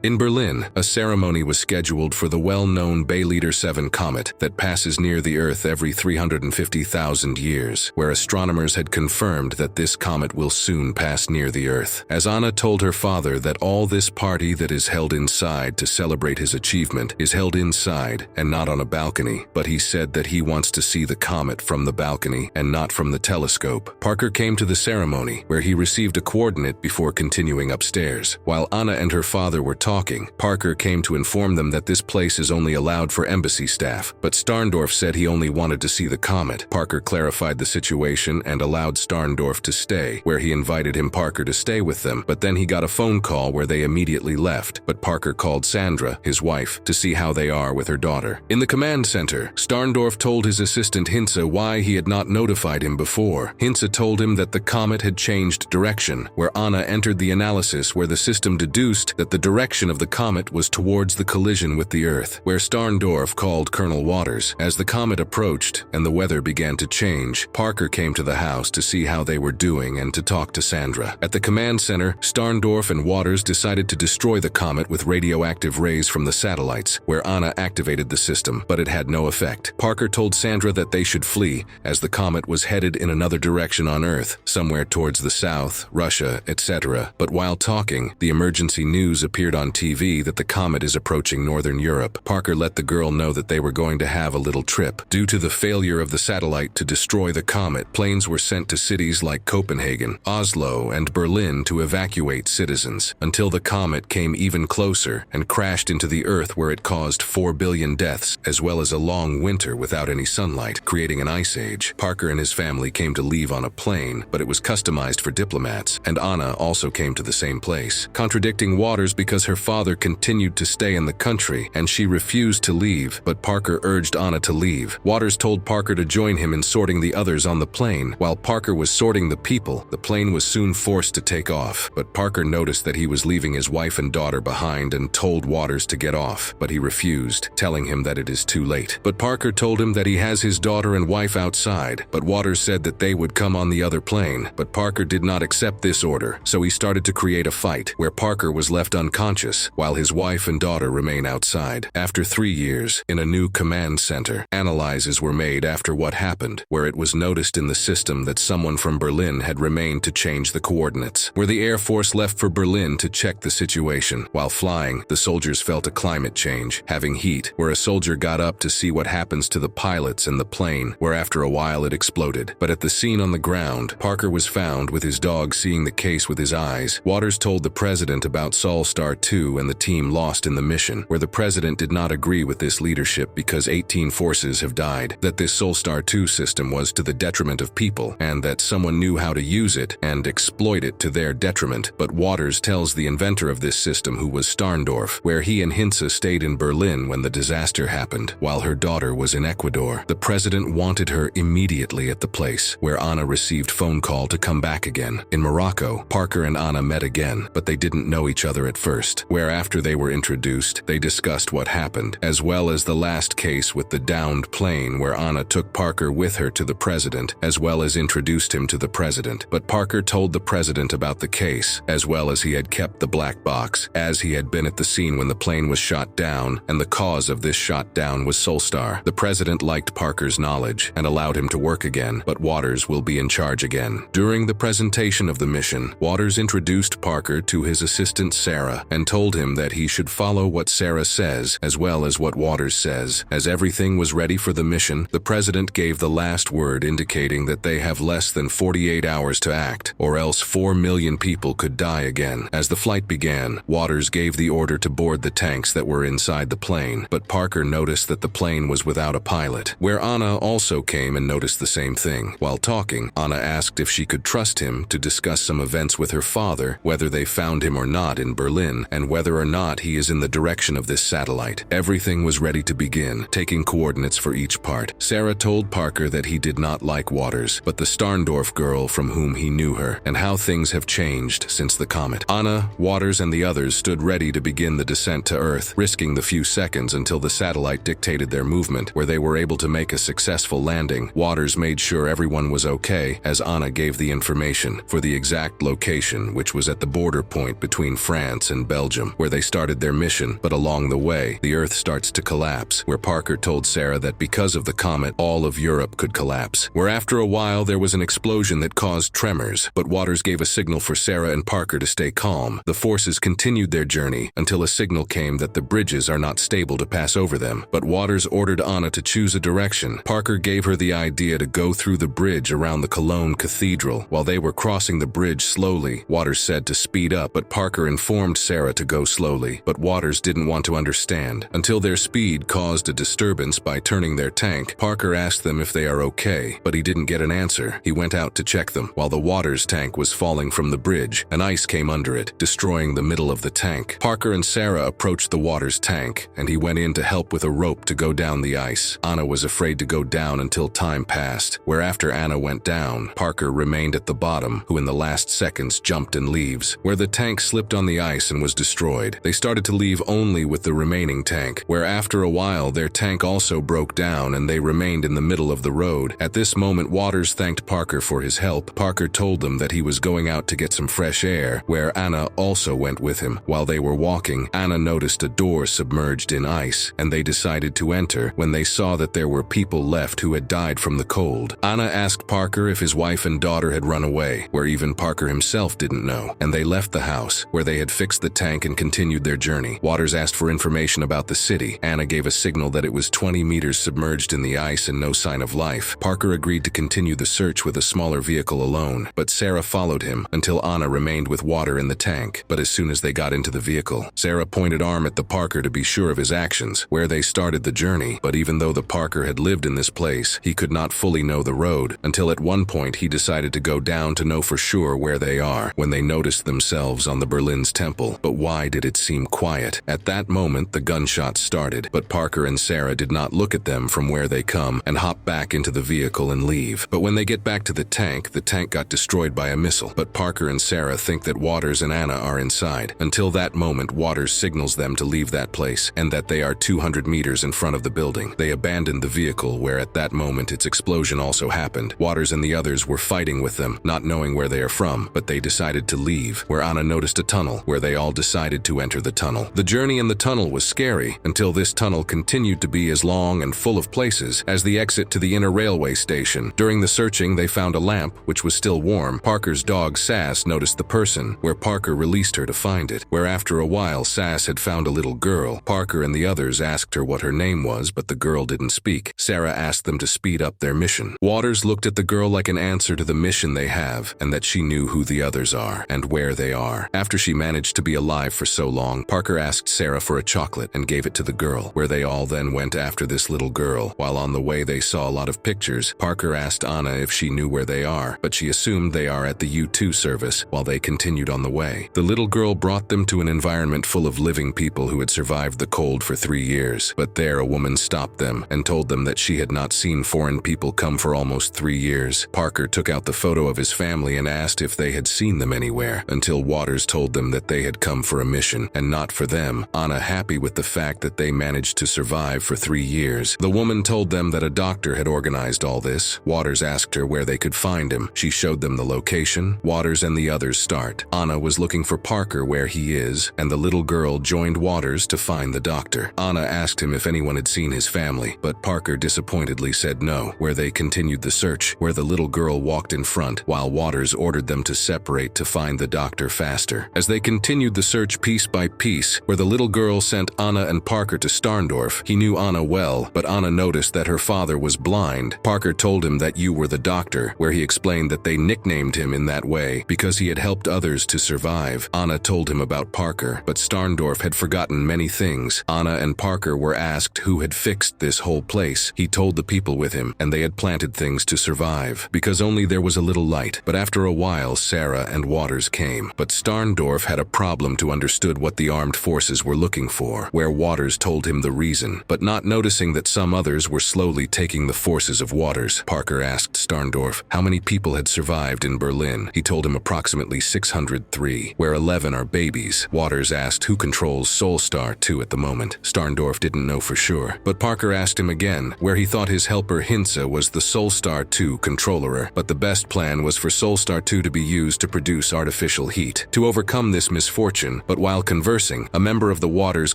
In Berlin, a ceremony was scheduled for the well-known Bayleiter 7 comet that passes near the Earth every 350,000 years, where astronomers had confirmed that this comet will soon pass near the Earth. As Anna told her father that all this party that is held inside to celebrate his achievement is held inside and not on a balcony, but he said that he wants to see the comet from the balcony and not from the telescope. Parker came to the ceremony, where he received a coordinate before continuing upstairs. While Anna and her father were talking, Parker came to inform them that this place is only allowed for embassy staff, but Starndorf said he only wanted to see the comet. Parker clarified the situation and allowed Starndorf to stay, where he invited Parker to stay with them, but then he got a phone call where they immediately left, but Parker called Sandra, his wife, to see how they are with her daughter. In the command center, Starndorf told his assistant Hinze why he had not notified him before. Hinze told him that the comet had changed direction, where Anna entered the analysis where the system deduced that the direction of the comet was towards the collision with the Earth, where Starndorf called Colonel Waters. As the comet approached and the weather began to change, Parker came to the house to see how they were doing and to talk to Sandra. At the command center, Starndorf and Waters decided to destroy the comet with radioactive rays from the satellites, where Anna activated the system, but it had no effect. Parker told Sandra that they should flee, as the comet was headed in another direction on Earth, somewhere towards the south, Russia, etc. But while talking, the emergency news appeared on TV that the comet is approaching northern Europe. Parker let the girl know that they were going to have a little trip. Due to the failure of the satellite to destroy the comet, planes were sent to cities like Copenhagen, Oslo, and Berlin to evacuate citizens, until the comet came even closer and crashed into the Earth, where it caused 4 billion deaths, as well as a long winter without any sunlight, creating an ice age. Parker and his family came to leave on a plane, but it was customized for diplomats, and Anna also came to the same place, contradicting Waters because her father continued to stay in the country and she refused to leave, but Parker urged Anna to leave. Waters told Parker to join him in sorting the others on the plane. While Parker was sorting the people, the plane was soon forced to take off, but Parker noticed that he was leaving his wife and daughter behind and told Waters to get off, but he refused, telling him that it is too late. But Parker told him that he has his daughter and wife outside, but Waters said that they would come on the other plane, but Parker did not accept this order, so he started to create a fight, where Parker was left unconscious, while his wife and daughter remain outside. After 3 years, in a new command center, analyses were made after what happened, where it was noticed in the system that someone from Berlin had remained to change the coordinates, where the Air Force left for Berlin to check the situation. While flying, the soldiers felt a climate change, having heat, where a soldier got up to see what happens to the pilots and the plane, where after a while it exploded. But at the scene on the ground, Parker was found with his dog seeing the case with his eyes. Waters told the president about Solstar 2 and the team lost in the mission, where the president did not agree with this leadership because 18 forces have died, that this Solstar 2 system was to the detriment of people, and that someone knew how to use it and exploit it to their detriment. But Waters tells the inventor of this system, who was Starndorf, where he and Hinze stayed in Berlin when the disaster happened, while her daughter was in Ecuador. The president wanted her immediately at the place, where Anna received phone call to come back again. In Morocco, Parker and Anna met again, but they didn't know each other at first, where after they were introduced, they discussed what happened, as well as the last case with the downed plane, where Anna took Parker with her to the president, as well as introduced him to the president. But Parker told the president about the case, as well as he had kept the black box, as he had been at the scene when the plane was shot down, and the cause of this shot down was Solstar. The president liked Parker's knowledge and allowed him to work again, but Waters will be in charge again. During the presentation of the mission, Waters introduced Parker to his assistant Sarah and told him that he should follow what Sarah says as well as what Waters says. As everything was ready for the mission, the president gave the last word, indicating that they have less than 48 hours to act, or else 4 million people could die again. As the flight began, Waters gave the order to board the tanks that were inside the plane, but Parker noticed that the plane was without a pilot, where Anna also came and noticed the same thing. While talking, Anna asked if she could trust him to discuss some events with her father, whether they found him or not in Berlin, and whether or not he is in the direction of this satellite. Everything was ready to begin, taking coordinates for each part. Sarah told Parker that he did not like Waters, but the Starndorf girl from whom he knew her, and how things have changed since the comet. Anna, Waters, and the others stood ready to begin the descent to Earth, risking the few seconds until the satellite dictated their movement, where they were able to make a successful landing. Waters made sure everyone was okay, as Anna gave the information for the exact location, which was at the border point between France and Belgium. Belgium, where they started their mission, but along the way, the Earth starts to collapse, where Parker told Sarah that because of the comet, all of Europe could collapse, where after a while there was an explosion that caused tremors, but Waters gave a signal for Sarah and Parker to stay calm. The forces continued their journey until a signal came that the bridges are not stable to pass over them, but Waters ordered Anna to choose a direction. Parker gave her the idea to go through the bridge around the Cologne Cathedral. While they were crossing the bridge slowly, Waters said to speed up, but Parker informed Sarah to go slowly, but Waters didn't want to understand, until their speed caused a disturbance by turning their tank. Parker asked them if they are okay, but he didn't get an answer. He went out to check them. While the Waters tank was falling from the bridge, an ice came under it, destroying the middle of the tank. Parker and Sarah approached the Waters tank, and he went in to help with a rope to go down the ice. Anna was afraid to go down until time passed, where after Anna went down, Parker remained at the bottom, who in the last seconds jumped and leaves, where the tank slipped on the ice and was destroyed. They started to leave only with the remaining tank, where after a while their tank also broke down and they remained in the middle of the road. At this moment, Waters thanked Parker for his help. Parker told them that he was going out to get some fresh air, where Anna also went with him. While they were walking, Anna noticed a door submerged in ice, and they decided to enter when they saw that there were people left who had died from the cold. Anna asked Parker if his wife and daughter had run away, where even Parker himself didn't know, and they left the house, where they had fixed the tank and continued their journey. Waters asked for information about the city. Anna gave a signal that it was 20 meters submerged in the ice and no sign of life. Parker agreed to continue the search with a smaller vehicle alone, but Sarah followed him until Anna remained with water in the tank. But as soon as they got into the vehicle, Sarah pointed arm at the Parker to be sure of his actions, where they started the journey. But even though the Parker had lived in this place, he could not fully know the road, until at one point he decided to go down to know for sure where they are, when they noticed themselves on the Berlin's temple. But why did it seem quiet? At that moment, the gunshots started, but Parker and Sarah did not look at them from where they come and hop back into the vehicle and leave. But when they get back to the tank got destroyed by a missile. But Parker and Sarah think that Waters and Anna are inside. Until that moment, Waters signals them to leave that place and that they are 200 meters in front of the building. They abandoned the vehicle, where at that moment its explosion also happened. Waters and the others were fighting with them, not knowing where they are from, but they decided to leave, where Anna noticed a tunnel, where they all decided to enter the tunnel. The journey in the tunnel was scary, until this tunnel continued to be as long and full of places as the exit to the inner railway station. During the searching, they found a lamp, which was still warm. Parker's dog Sass noticed the person, where Parker released her to find it, where after a while Sass had found a little girl. Parker and the others asked her what her name was, but the girl didn't speak. Sarah asked them to speed up their mission. Waters looked at the girl like an answer to the mission they have, and that she knew who the others are and where they are. After she managed to be alive for so long, Parker asked Sarah for a chocolate and gave it to the girl, where they all then went after this little girl. While on the way they saw a lot of pictures. Parker asked Anna if she knew where they are, but she assumed they are at the U2 service. While they continued on the way, the little girl brought them to an environment full of living people who had survived the cold for 3 years. But there a woman stopped them and told them that she had not seen foreign people come for almost 3 years. Parker took out the photo of his family and asked if they had seen them anywhere, until Waters told them that they had come for a mission and not for them. Anna, happy with the fact that they managed to survive for 3 years. The woman told them that a doctor had organized all this. Waters asked her where they could find him. She showed them the location. Waters and the others start. Anna was looking for Parker where he is, and the little girl joined Waters to find the doctor. Anna asked him if anyone had seen his family, but Parker disappointedly said no, where they continued the search, where the little girl walked in front, while Waters ordered them to separate to find the doctor faster. As they continued the search piece by piece, where the little girl sent Anna and Parker to Starndorf. He knew Anna well, but Anna noticed that her father was blind. Parker told him that you were the doctor, where he explained that they nicknamed him in that way because he had helped others to survive. Anna told him about Parker, but Starndorf had forgotten many things. Anna and Parker were asked who had fixed this whole place. He told the people with him, and they had planted things to survive, because only there was a little light. But after a while, Sarah and Waters came. But Starndorf had a problem to understood what the armed forces were looking for, where Waters told him the reason, but not noticing that some others were slowly taking the forces of Waters. Parker asked Starndorf how many people had survived in Berlin. He told him approximately 603, where 11 are babies. Waters asked who controls Solstar 2 at the moment. Starndorf didn't know for sure, but Parker asked him again, where he thought his helper Hinsa was the Solstar 2 controller, but the best plan was for Solstar 2 to be used to produce artificial heat. To overcome this misfortune, mission, but while conversing, a member of the Waters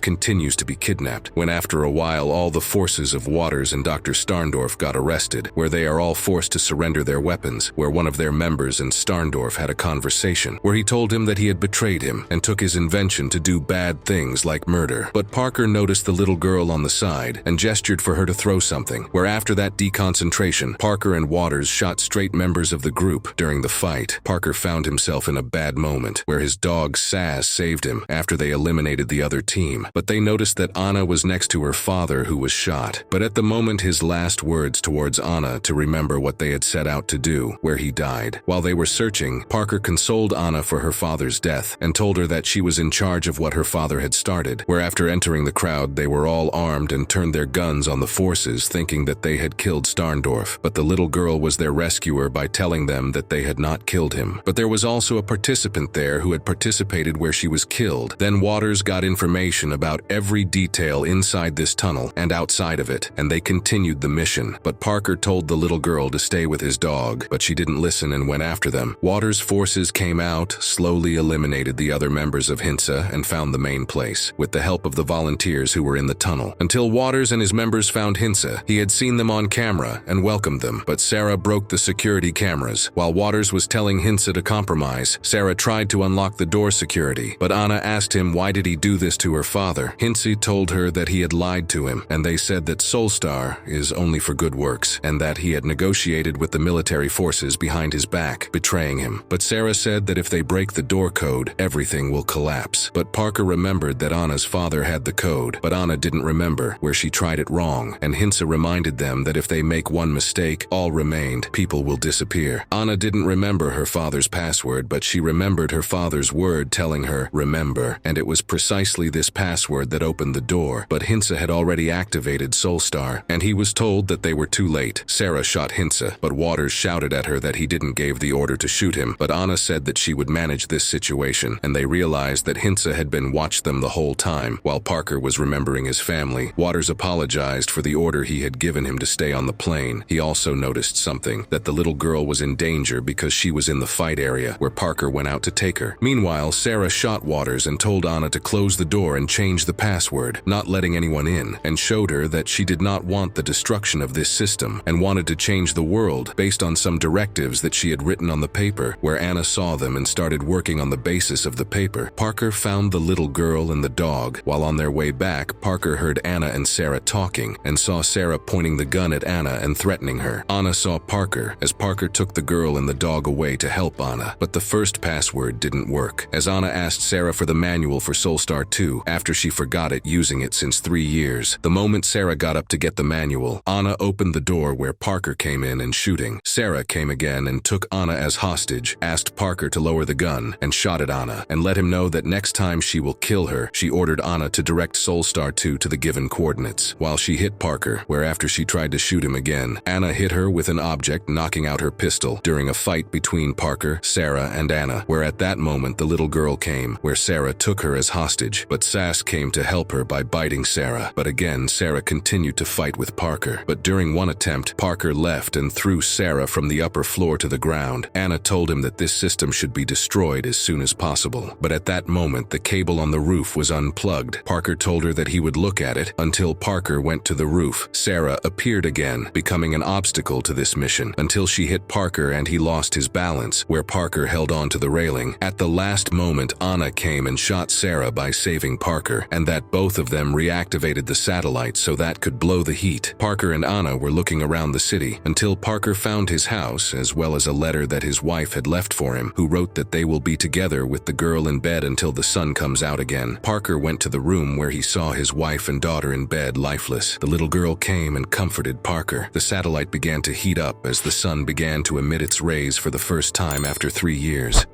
continues to be kidnapped, when after a while all the forces of Waters and Dr. Starndorf got arrested, where they are all forced to surrender their weapons, where one of their members and Starndorf had a conversation, where he told him that he had betrayed him and took his invention to do bad things like murder. But Parker noticed the little girl on the side and gestured for her to throw something, where after that deconcentration, Parker and Waters shot straight members of the group. During the fight, Parker found himself in a bad moment, where his dog Saz saved him after they eliminated the other team, but they noticed that Anna was next to her father who was shot. But at the moment, his last words towards Anna to remember what they had set out to do, where he died. While they were searching, Parker consoled Anna for her father's death and told her that she was in charge of what her father had started, where after entering the crowd they were all armed and turned their guns on the forces, thinking that they had killed Starndorf. But the little girl was their rescuer by telling them that they had not killed him. But there was also a participant there who had participated where she was killed. Then Waters got information about every detail inside this tunnel and outside of it, and they continued the mission. But Parker told the little girl to stay with his dog, but she didn't listen and went after them. Waters' forces came out, slowly eliminated the other members of Hinsa, and found the main place, with the help of the volunteers who were in the tunnel. Until Waters and his members found Hinsa, he had seen them on camera and welcomed them. But Sarah broke the security cameras. While Waters was telling Hinsa to compromise, Sarah tried to unlock the door security, but Anna asked him why did he do this to her father. Hinsa told her that he had lied to him, and they said that Solstar is only for good works, and that he had negotiated with the military forces behind his back, betraying him. But Sarah said that if they break the door code, everything will collapse. But Parker remembered that Anna's father had the code, but Anna didn't remember, where she tried it wrong, and Hinsa reminded them that if they make one mistake, all remained, people will disappear. Anna didn't remember her father's password, but she remembered her father's word telling her, remember, and it was precisely this password that opened the door. But Hinsa had already activated Solstar, and he was told that they were too late. Sarah shot Hinsa, but Waters shouted at her that he didn't give the order to shoot him, but Anna said that she would manage this situation, and they realized that Hinsa had been watched them the whole time, while Parker was remembering his family. Waters apologized for the order he had given him to stay on the plane. He also noticed something, that the little girl was in danger because she was in the fight area, where Parker went out to take her. Meanwhile, Sarah shot Waters and told Anna to close the door and change the password, not letting anyone in, and showed her that she did not want the destruction of this system and wanted to change the world based on some directives that she had written on the paper, where Anna saw them and started working on the basis of the paper. Parker found the little girl and the dog. While on their way back, Parker heard Anna and Sarah talking and saw Sarah pointing the gun at Anna and threatening her. Anna saw Parker as Parker took the girl and the dog away to help Anna, but the first password didn't work, as Anna asked Sarah for the manual for Solstar 2 after she forgot it, using it since 3 years. The moment Sarah got up to get the manual, Anna opened the door where Parker came in and shooting. Sarah came again and took Anna as hostage, asked Parker to lower the gun, and shot at Anna, and let him know that next time she will kill her. She ordered Anna to direct Solstar 2 to the given coordinates, while she hit Parker, where after she tried to shoot him again, Anna hit her with an object, knocking out her pistol, during a fight between Parker, Sarah, and Anna, where at that moment the little girl came, where Sarah took her as hostage, but Sass came to help her by biting Sarah. But again, Sarah continued to fight with Parker, but during one attempt, Parker left and threw Sarah from the upper floor to the ground. Anna told him that this system should be destroyed as soon as possible, but at that moment the cable on the roof was unplugged. Parker told her that he would look at it until Parker went to the roof. Sarah appeared again, becoming an obstacle to this mission, until she hit Parker and he lost his balance, where Parker held on to the railing. At the last moment, Anna came and shot Sarah by saving Parker, and that both of them reactivated the satellite so that could blow the heat. Parker and Anna were looking around the city until Parker found his house, as well as a letter that his wife had left for him, who wrote that they will be together with the girl in bed until the sun comes out again. Parker went to the room where he saw his wife and daughter in bed, lifeless. The little girl came and comforted Parker. The satellite began to heat up as the sun began to emit its rays for the first time after 3 years.